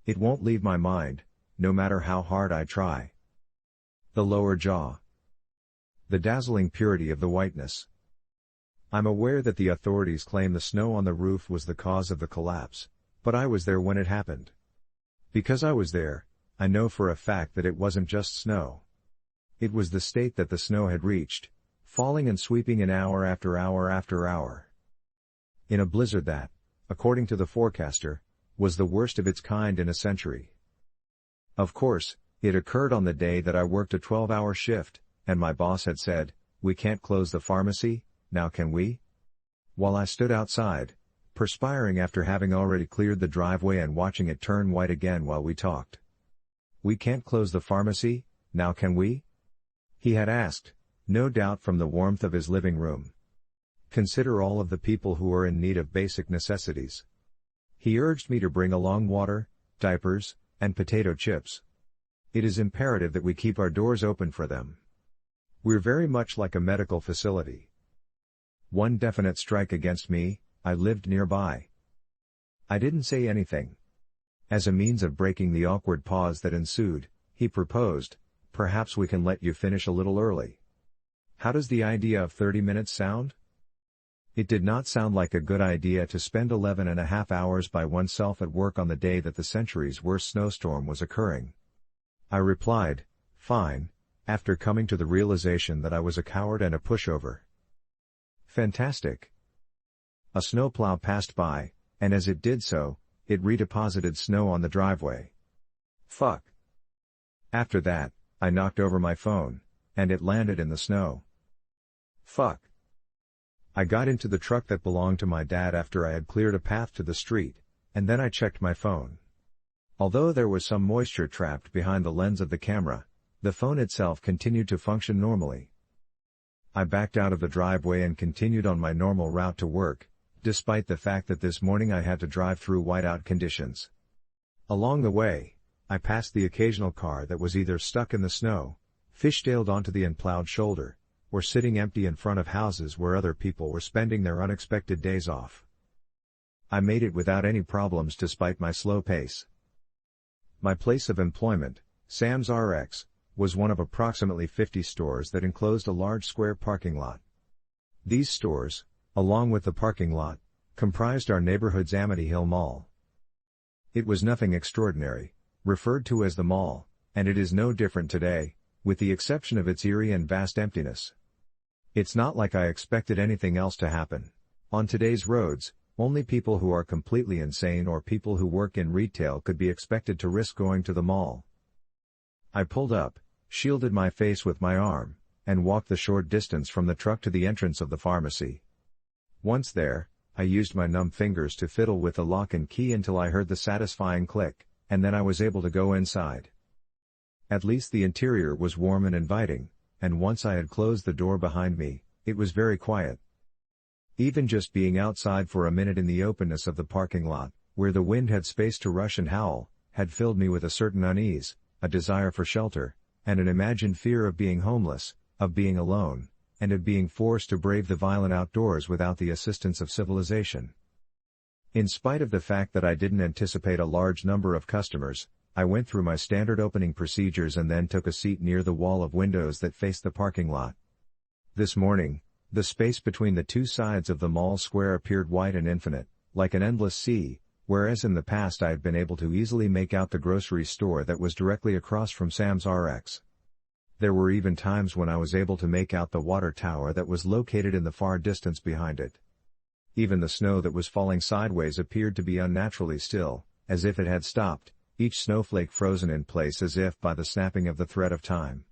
It won't leave my mind, no matter how hard I try. The lower jaw. The dazzling purity of the whiteness. I'm aware that the authorities claim the snow on the roof was the cause of the collapse, but I was there when it happened. Because I was there, I know for a fact that it wasn't just snow. It was the state that the snow had reached, falling and sweeping in hour after hour after hour. In a blizzard that, according to the forecaster, was the worst of its kind in a century. Of course, it occurred on the day that I worked a 12-hour shift, and my boss had said, "We can't close the pharmacy, now can we?" While I stood outside, perspiring after having already cleared the driveway and watching it turn white again while we talked. "We can't close the pharmacy, now can we?" He had asked, no doubt from the warmth of his living room. Consider all of the people who are in need of basic necessities. He urged me to bring along water, diapers, and potato chips. It is imperative that we keep our doors open for them. We're very much like a medical facility. One definite strike against me, I lived nearby. I didn't say anything. As a means of breaking the awkward pause that ensued, he proposed, "Perhaps we can let you finish a little early. How does the idea of 30 minutes sound?" It did not sound like a good idea to spend 11.5 hours by oneself at work on the day that the century's worst snowstorm was occurring. I replied, "Fine," after coming to the realization that I was a coward and a pushover. Fantastic. A snowplow passed by, and as it did so, it redeposited snow on the driveway. Fuck. After that, I knocked over my phone, and it landed in the snow. Fuck. I got into the truck that belonged to my dad after I had cleared a path to the street, and then I checked my phone. Although there was some moisture trapped behind the lens of the camera, the phone itself continued to function normally. I backed out of the driveway and continued on my normal route to work, despite the fact that this morning I had to drive through whiteout conditions. Along the way, I passed the occasional car that was either stuck in the snow, fishtailed onto the unplowed shoulder, or sitting empty in front of houses where other people were spending their unexpected days off. I made it without any problems despite my slow pace. My place of employment, Sam's RX, was one of approximately 50 stores that enclosed a large square parking lot. These stores, along with the parking lot, comprised our neighborhood's Amity Hill Mall. It was nothing extraordinary, referred to as the mall, and it is no different today, with the exception of its eerie and vast emptiness. It's not like I expected anything else to happen. On today's roads, only people who are completely insane or people who work in retail could be expected to risk going to the mall. I pulled up, shielded my face with my arm, and walked the short distance from the truck to the entrance of the pharmacy. Once there, I used my numb fingers to fiddle with the lock and key until I heard the satisfying click, and then I was able to go inside. At least the interior was warm and inviting, and once I had closed the door behind me, it was very quiet. Even just being outside for a minute in the openness of the parking lot, where the wind had space to rush and howl, had filled me with a certain unease, a desire for shelter, and an imagined fear of being homeless, of being alone, and of being forced to brave the violent outdoors without the assistance of civilization. In spite of the fact that I didn't anticipate a large number of customers, I went through my standard opening procedures and then took a seat near the wall of windows that faced the parking lot. This morning, the space between the two sides of the mall square appeared wide and infinite, like an endless sea, whereas in the past I had been able to easily make out the grocery store that was directly across from Sam's RX. There were even times when I was able to make out the water tower that was located in the far distance behind it. Even the snow that was falling sideways appeared to be unnaturally still, as if it had stopped, each snowflake frozen in place as if by the snapping of the thread of time.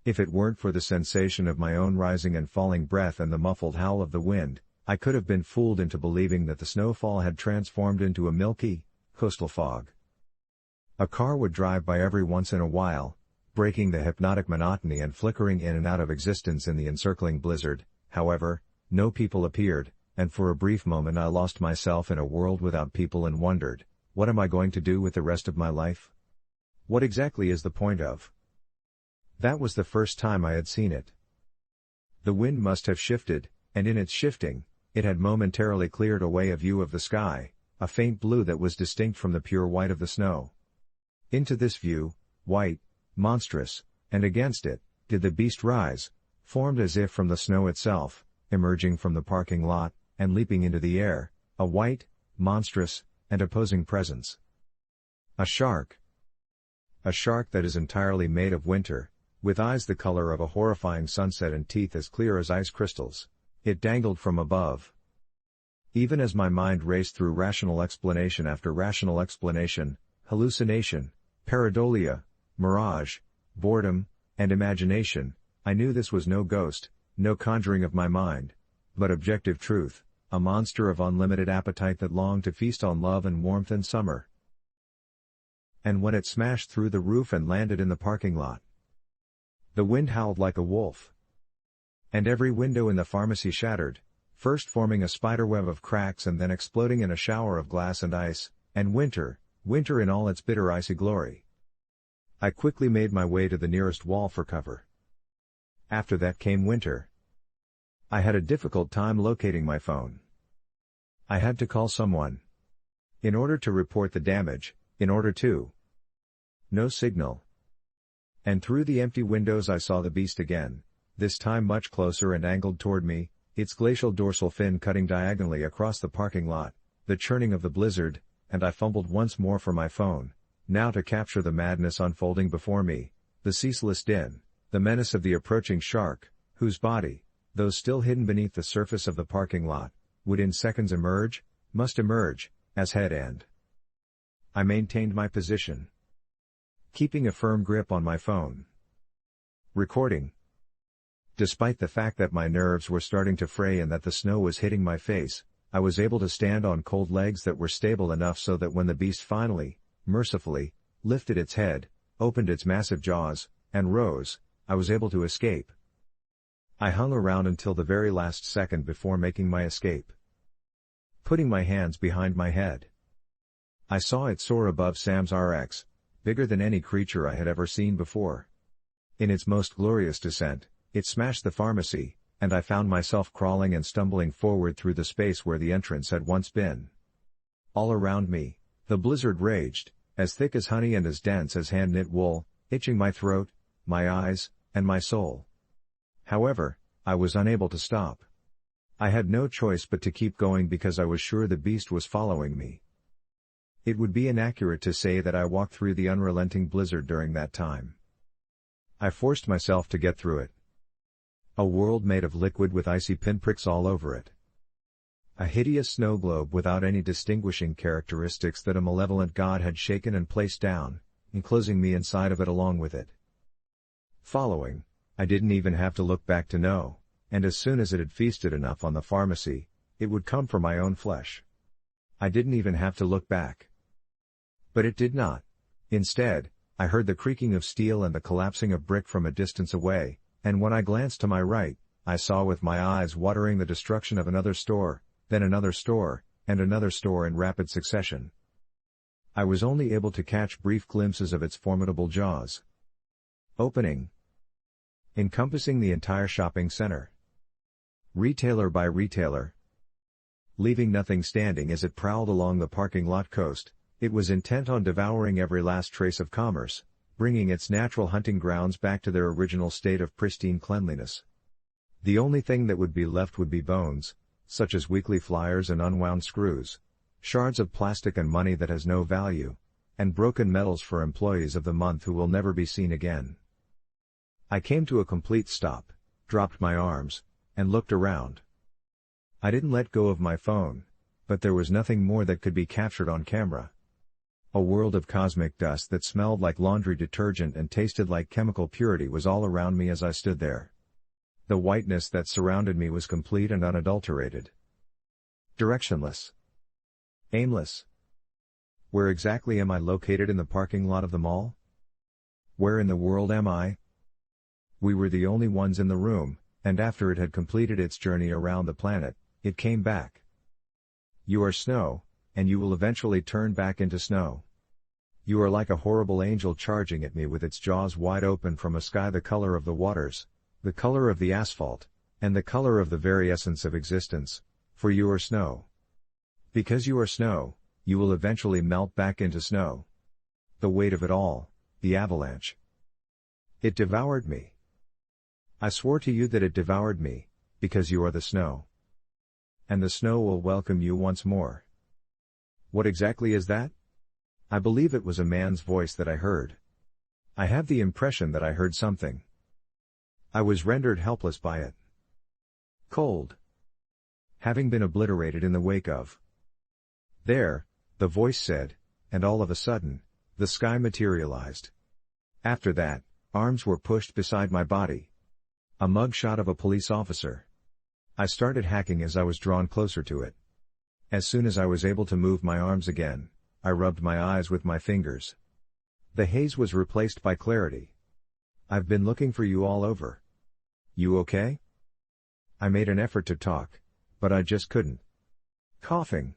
If it weren't for the sensation of my own rising and falling breath and the muffled howl of the wind, I could have been fooled into believing that the snowfall had transformed into a milky, coastal fog. A car would drive by every once in a while, breaking the hypnotic monotony and flickering in and out of existence in the encircling blizzard. However, no people appeared, and for a brief moment I lost myself in a world without people and wondered, what am I going to do with the rest of my life? What exactly is the point of? That was the first time I had seen it. The wind must have shifted, and in its shifting, it had momentarily cleared away a view of the sky, a faint blue that was distinct from the pure white of the snow. Into this view, white, monstrous, and against it, did the beast rise, formed as if from the snow itself, emerging from the parking lot, and leaping into the air, a white, monstrous, and opposing presence. A shark. A shark that is entirely made of winter, with eyes the color of a horrifying sunset and teeth as clear as ice crystals. It dangled from above. Even as my mind raced through rational explanation after rational explanation, hallucination, pareidolia, mirage, boredom, and imagination, I knew this was no ghost, no conjuring of my mind, but objective truth, a monster of unlimited appetite that longed to feast on love and warmth and summer. And when it smashed through the roof and landed in the parking lot, the wind howled like a wolf. And every window in the pharmacy shattered, first forming a spiderweb of cracks and then exploding in a shower of glass and ice, and winter in all its bitter icy glory. I quickly made my way to the nearest wall for cover. After that came winter. I had a difficult time locating my phone. I had to call someone. In order to report the damage, no signal. And through the empty windows I saw the beast again, this time much closer and angled toward me, its glacial dorsal fin cutting diagonally across the parking lot, the churning of the blizzard, and I fumbled once more for my phone, now to capture the madness unfolding before me, the ceaseless din, the menace of the approaching shark, whose body, though still hidden beneath the surface of the parking lot, would in seconds must emerge, as head end. I maintained my position, keeping a firm grip on my phone. Recording. Despite the fact that my nerves were starting to fray and that the snow was hitting my face, I was able to stand on cold legs that were stable enough so that when the beast finally, mercifully, lifted its head, opened its massive jaws, and rose, I was able to escape. I hung around until the very last second before making my escape. Putting my hands behind my head, I saw it soar above Sam's RX, bigger than any creature I had ever seen before. In its most glorious descent, it smashed the pharmacy, and I found myself crawling and stumbling forward through the space where the entrance had once been. All around me, the blizzard raged, as thick as honey and as dense as hand-knit wool, itching my throat, my eyes, and my soul. However, I was unable to stop. I had no choice but to keep going because I was sure the beast was following me. It would be inaccurate to say that I walked through the unrelenting blizzard during that time. I forced myself to get through it. A world made of liquid with icy pinpricks all over it. A hideous snow globe without any distinguishing characteristics that a malevolent god had shaken and placed down, enclosing me inside of it along with it. Following, I didn't even have to look back to know, and as soon as it had feasted enough on the pharmacy, it would come for my own flesh. I didn't even have to look back. But it did not. Instead, I heard the creaking of steel and the collapsing of brick from a distance away, and when I glanced to my right, I saw with my eyes watering the destruction of another store, then another store, and another store in rapid succession. I was only able to catch brief glimpses of its formidable jaws, opening, encompassing the entire shopping center, retailer by retailer, leaving nothing standing as it prowled along the parking lot coast. It was intent on devouring every last trace of commerce, bringing its natural hunting grounds back to their original state of pristine cleanliness. The only thing that would be left would be bones, such as weekly flyers and unwound screws, shards of plastic and money that has no value, and broken medals for employees of the month who will never be seen again. I came to a complete stop, dropped my arms, and looked around. I didn't let go of my phone, but there was nothing more that could be captured on camera. A world of cosmic dust that smelled like laundry detergent and tasted like chemical purity was all around me as I stood there. The whiteness that surrounded me was complete and unadulterated. Directionless. Aimless. Where exactly am I located in the parking lot of the mall? Where in the world am I? We were the only ones in the room, and after it had completed its journey around the planet, it came back. You are snow, and you will eventually turn back into snow. You are like a horrible angel charging at me with its jaws wide open from a sky the color of the waters, the color of the asphalt, and the color of the very essence of existence, for you are snow. Because you are snow, you will eventually melt back into snow. The weight of it all, the avalanche. It devoured me. I swore to you that it devoured me, because you are the snow. And the snow will welcome you once more. What exactly is that? I believe it was a man's voice that I heard. I have the impression that I heard something. I was rendered helpless by it. Cold. Having been obliterated in the wake of. There, the voice said, and all of a sudden, the sky materialized. After that, arms were pushed beside my body. A mugshot of a police officer. I started hacking as I was drawn closer to it. As soon as I was able to move my arms again, I rubbed my eyes with my fingers. The haze was replaced by clarity. I've been looking for you all over. You okay? I made an effort to talk, but I just couldn't. Coughing.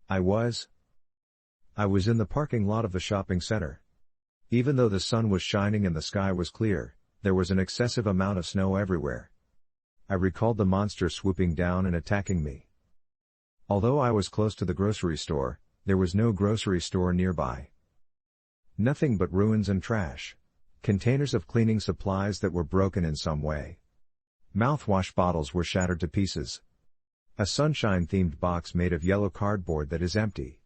I was in the parking lot of the shopping center. Even though the sun was shining and the sky was clear, there was an excessive amount of snow everywhere. I recalled the monster swooping down and attacking me. Although I was close to the grocery store, there was no grocery store nearby. Nothing but ruins and trash. Containers of cleaning supplies that were broken in some way. Mouthwash bottles were shattered to pieces. A sunshine-themed box made of yellow cardboard that is empty.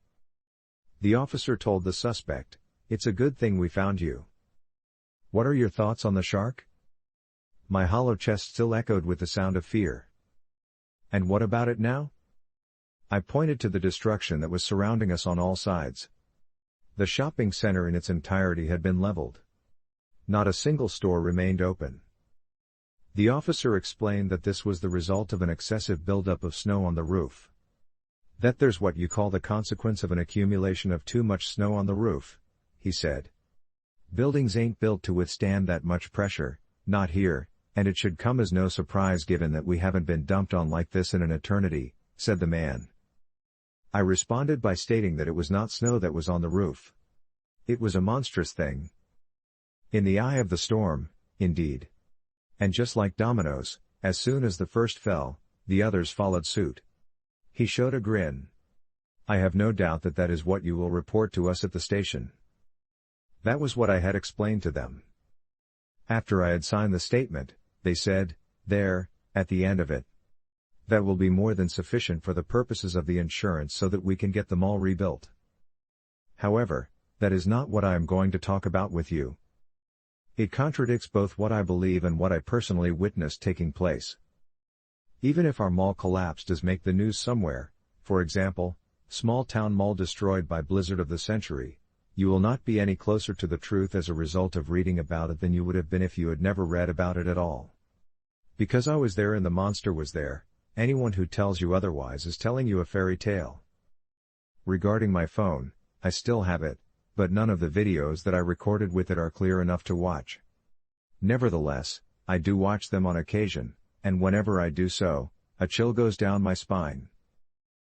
The officer told the suspect, "It's a good thing we found you." What are your thoughts on the shark? My hollow chest still echoed with the sound of fear. And what about it now? I pointed to the destruction that was surrounding us on all sides. The shopping center in its entirety had been leveled. Not a single store remained open. The officer explained that this was the result of an excessive buildup of snow on the roof. That there's what you call the consequence of an accumulation of too much snow on the roof, he said. Buildings ain't built to withstand that much pressure, not here, and it should come as no surprise given that we haven't been dumped on like this in an eternity, said the man. I responded by stating that it was not snow that was on the roof. It was a monstrous thing. In the eye of the storm, indeed. And just like dominoes, as soon as the first fell, the others followed suit. He showed a grin. I have no doubt that that is what you will report to us at the station. That was what I had explained to them. After I had signed the statement, they said, there, at the end of it. That will be more than sufficient for the purposes of the insurance so that we can get them all rebuilt. However, that is not what I am going to talk about with you. It contradicts both what I believe and what I personally witnessed taking place. Even if our mall collapsed does make the news somewhere, for example, small town mall destroyed by blizzard of the century, you will not be any closer to the truth as a result of reading about it than you would have been if you had never read about it at all. Because I was there and the monster was there, anyone who tells you otherwise is telling you a fairy tale. Regarding my phone, I still have it, but none of the videos that I recorded with it are clear enough to watch. Nevertheless, I do watch them on occasion, and whenever I do so, a chill goes down my spine.